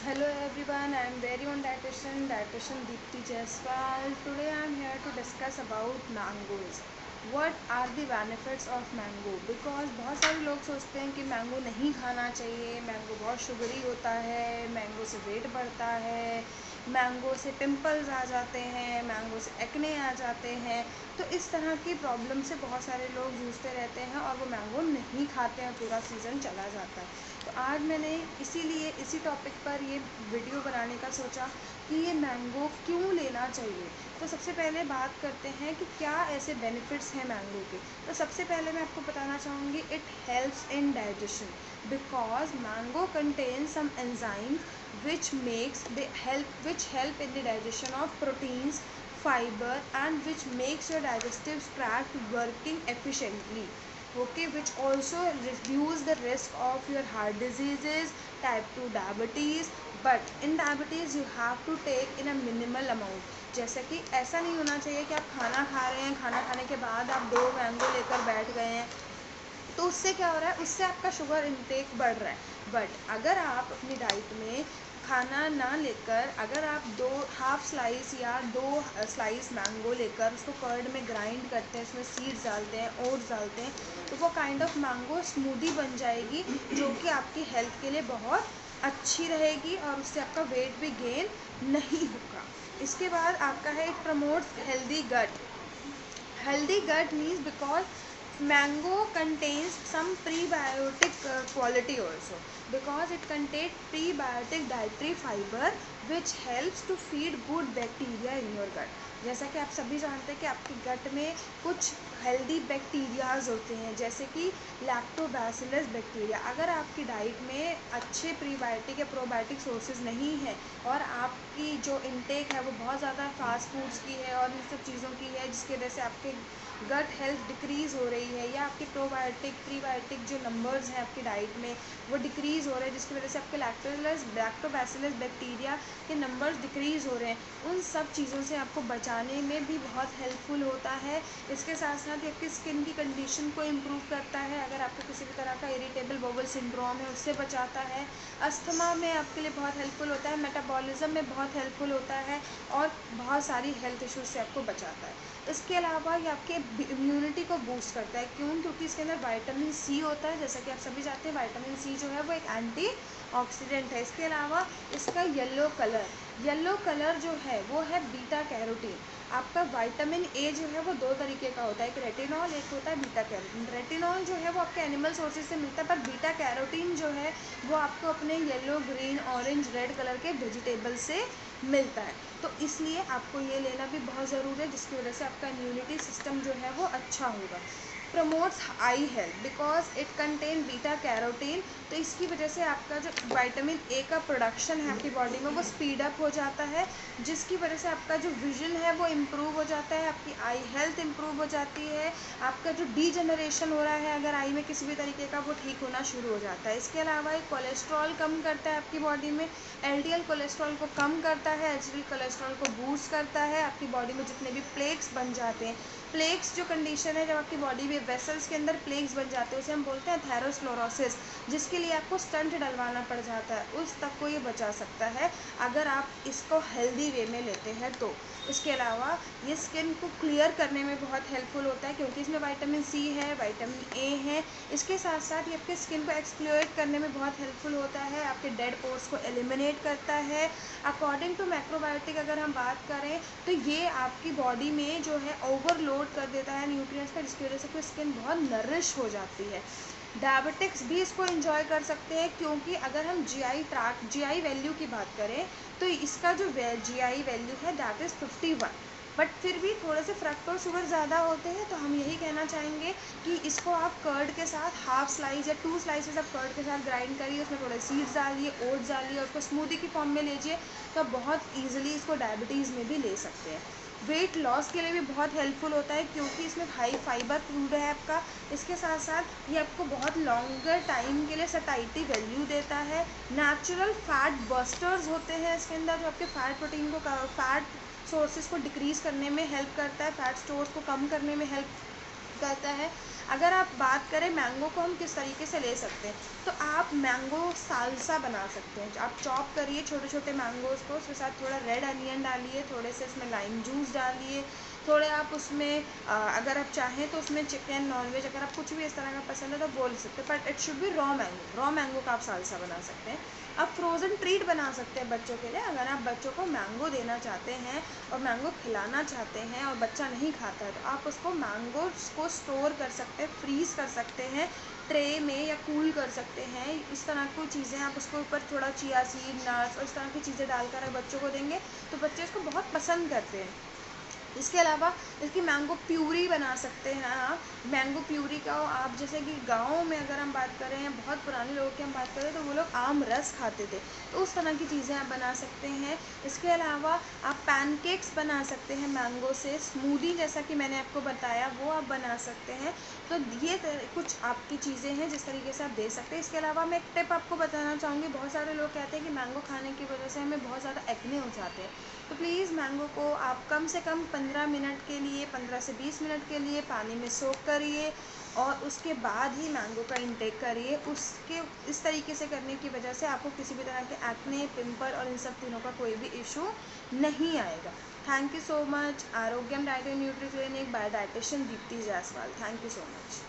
Hello everyone, I am very own dietitian Deepti Jaiswal. Today I am here to discuss about mangoes. What are the benefits of mango? Because बहुत सारे लोग सोचते हैं कि mango नहीं खाना चाहिए, मैंगो बहुत शुगरी होता है, मैंगो से वेट बढ़ता है, मैंगो से पिंपल्स आ जाते हैं, मैंगो से एक्ने आ जाते हैं। तो इस तरह की प्रॉब्लम से बहुत सारे लोग जूझते रहते हैं और वो मैंगो नहीं खाते हैं, पूरा सीज़न चला जाता है। तो आज मैंने इसीलिए इसी टॉपिक पर ये वीडियो बनाने का सोचा कि ये मैंगो क्यों लेना चाहिए। तो सबसे पहले बात करते हैं कि क्या ऐसे बेनिफिट्स हैं मैंगो के। तो सबसे पहले मैं आपको बताना चाहूँगी, it helps in digestion because mango contain some enzymes which help in the digestion of proteins, fiber, and which makes your digestive tract working efficiently. Okay, which also reduce the risk of your heart diseases, type 2 diabetes. But in diabetes you have to take in a minimal amount. जैसे कि ऐसा नहीं होना चाहिए कि आप खाना खा रहे हैं, खाना खाने के बाद आप 2 मैंगो लेकर बैठ गए हैं, तो उससे क्या हो रहा है, उससे आपका शुगर इंटेक बढ़ रहा है। बट अगर आप अपनी डाइट में खाना ना लेकर, अगर आप 2 हाफ स्लाइस या 2 स्लाइस मैंगो लेकर उसको कर्ड में ग्राइंड करते हैं, उसमें सीड्स डालते हैं, ओट्स डालते हैं, तो वो काइंड ऑफ मैंगो स्मूदी बन जाएगी, जो कि आपकी हेल्थ के लिए बहुत अच्छी रहेगी और उससे आपका वेट भी गेन नहीं होगा। इसके बाद आपका है, it promotes healthy gut. Healthy gut means because mango contains some prebiotic quality also, because it contains prebiotic dietary fiber which helps to feed good bacteria in your gut. जैसा कि आप सभी जानते हैं कि आपके गट में कुछ हेल्दी बैक्टीरियाज होते हैं, जैसे कि लैक्टोबैसिलस बैक्टीरिया। अगर आपकी डाइट में अच्छे प्रीबायोटिक या प्रोबायोटिक सोर्सेज नहीं है और आपकी जो इनटेक है वो बहुत ज़्यादा फास्ट फूड्स की है और इन सब चीज़ों की है, जिसकी वजह से आपके गट हेल्थ डिक्रीज़ हो रही है, या आपके प्रोबायोटिक प्रीबायोटिक जो नंबर्स हैं आपकी डाइट में वो डिक्रीज़ हो रहे हैं, जिसकी वजह से आपके लैक्टोबैसिलस बैक्टीरिया के नंबर्स डिक्रीज़ हो रहे हैं, उन सब चीज़ों से आपको बचाने में भी बहुत हेल्पफुल होता है। इसके साथ साथ ये आपकी स्किन की कंडीशन को इम्प्रूव करता है, अगर आपको किसी भी तरह का इरिटेबल बाउल सिंड्रोम है उससे बचाता है, अस्थमा में आपके लिए बहुत हेल्पफुल होता है, मेटाबॉलिज्म में बहुत हेल्पफुल होता है और बहुत सारी हेल्थ इश्यूज से आपको बचाता है। इसके अलावा ये आपके इम्यूनिटी को बूस्ट करता है। क्यों? क्योंकि इसके अंदर विटामिन सी होता है। जैसा कि आप सभी जानते हैं, विटामिन सी जो है वो एक एंटी ऑक्सीडेंट है। इसके अलावा इसका येलो कलर जो है वो है बीटा कैरोटीन। आपका विटामिन ए जो है वो 2 तरीके का होता है, एक रेटिनॉल, एक होता है बीटा कैरोटीन। रेटिनॉल जो है वो आपके एनिमल सोर्सेज से मिलता है, पर बीटा कैरोटीन जो है वो आपको अपने yellow, green, orange, red colour के वेजिटेबल से मिलता है। तो इसलिए आपको ये लेना भी बहुत ज़रूरी है, जिसकी वजह से आपका इम्यूनिटी सिस्टम जो है वो अच्छा होगा। Promotes I health because it contain beta carotene. तो इसकी वजह से आपका जो विटामिन ए का प्रोडक्शन है आपकी बॉडी में वो स्पीड अप हो जाता है, जिसकी वजह से आपका जो विजन है वो इम्प्रूव हो जाता है, आपकी आई हेल्थ इम्प्रूव हो जाती है, आपका जो डीजनरेशन हो रहा है अगर आई में किसी भी तरीके का वो ठीक होना शुरू हो जाता है। इसके अलावा ये कोलेस्ट्रॉल कम करता है आपकी बॉडी में, एलडीएल कोलेस्ट्रॉल को कम करता है, एचडीएल कोलेस्ट्रॉल को बूस्ट करता है। आपकी बॉडी में जितने भी प्लेक्स बन जाते हैं, प्लेक्स जो कंडीशन है जब आपकी बॉडी में वेसल्स के अंदर प्लेक्स बन जाते हैं, उसे हम बोलते हैं थेरोस्क्लेरोसिस, जिसके लिए आपको स्टंट डलवाना पड़ जाता है, उस तक को ये बचा सकता है अगर आप इसको हेल्दी वे में लेते हैं तो। इसके अलावा ये स्किन को क्लियर करने में बहुत हेल्पफुल होता है, क्योंकि इसमें विटामिन सी है, विटामिन ए है। इसके साथ साथ ये आपके स्किन को एक्सप्लोएट करने में बहुत हेल्पफुल होता है, आपके डेड पोर्स को एलिमिनेट करता है। अकॉर्डिंग टू मैक्रोबायोटिक अगर हम बात करें तो ये आपकी बॉडी में जो है ओवरलोड कर देता है न्यूट्रिएंट्स का, जिसकी वजह से आपकी स्किन बहुत नरिश हो जाती है। डायबिटिक्स भी इसको एंजॉय कर सकते हैं, क्योंकि अगर हम जीआई वैल्यू की बात करें तो इसका जो जीआई वैल्यू है दैट इज़ 51, बट फिर भी थोड़े से फ्रक्टोज शुगर ज़्यादा होते हैं, तो हम यही कहना चाहेंगे कि इसको आप कर्ड के साथ हाफ स्लाइस या 2 स्लाइसेस आप कर्ड के साथ ग्राइंड करिए, उसमें थोड़े सीड्स डालिए, ओट्स डालिए और उसको स्मूदी की फॉर्म में लीजिए, तो आप बहुत ईजिली इसको डायबिटीज़ में भी ले सकते हैं। वेट लॉस के लिए भी बहुत हेल्पफुल होता है, क्योंकि इसमें हाई फाइबर फूड है आपका। इसके साथ साथ ये आपको बहुत लॉन्गर टाइम के लिए सटाइटी वैल्यू देता है। नेचुरल फैट बस्टर्स होते हैं इसके अंदर, जो आपके फैट प्रोटीन को फैट सोर्सेज को डिक्रीज़ करने में हेल्प करता है, फैट स्टोर्स को कम करने में हेल्प करता है। अगर आप बात करें मैंगो को हम किस तरीके से ले सकते हैं, तो आप मैंगो सालसा बना सकते हैं। आप चॉप करिए छोटे छोटे मैंगोज़ को, उसके साथ थोड़ा रेड अनियन डालिए, थोड़े से उसमें लाइम जूस डालिए, थोड़े आप उसमें अगर आप चाहें तो उसमें चिकन नॉनवेज अगर आप कुछ भी इस तरह का पसंद है तो बोल सकते हैं, but it should be raw mango का आप सालसा बना सकते हैं। आप फ्रोज़न ट्रीट बना सकते हैं बच्चों के लिए। अगर आप बच्चों को मैंगो देना चाहते हैं और मैंगो खिलाना चाहते हैं और बच्चा नहीं खाता है, तो आप उसको मैंगो को स्टोर कर सकते हैं, फ्रीज़ कर सकते हैं ट्रे में, या कूल कर सकते हैं। इस तरह की चीज़ें आप उसके ऊपर थोड़ा चिया सीड, नट्स और इस तरह की चीज़ें डालकर बच्चों को देंगे तो बच्चे इसको बहुत पसंद करते हैं। इसके अलावा इसकी मैंगो प्यूरी बना सकते हैं आप। मैंगो प्यूरी का आप जैसे कि गाँव में अगर हम बात करें या बहुत पुराने लोगों की हम बात करें तो वो लोग आम रस खाते थे, तो उस तरह की चीज़ें आप बना सकते हैं। इसके अलावा आप पैनकेक्स बना सकते हैं मैंगो से, स्मूदी जैसा कि मैंने आपको बताया वो आप बना सकते हैं। तो ये कुछ आपकी चीज़ें हैं जिस तरीके से आप दे सकते हैं। इसके अलावा मैं एक टिप आपको बताना चाहूँगी। बहुत सारे लोग कहते हैं कि मैंगो खाने की वजह से हमें बहुत ज़्यादा एक्ने हो जाते हैं, तो प्लीज़ मैंगो को आप कम से कम 15 मिनट के लिए, 15 से 20 मिनट के लिए पानी में सोक करिए और उसके बाद ही मैंगो का इंटेक करिए। उसके इस तरीके से करने की वजह से आपको किसी भी तरह के एक्ने, पिंपल और इन सब तीनों का कोई भी इशू नहीं आएगा। Thank you so much. Arogyam diet and nutri clinic by dietitian Deepti Jaiswal. Thank you so much.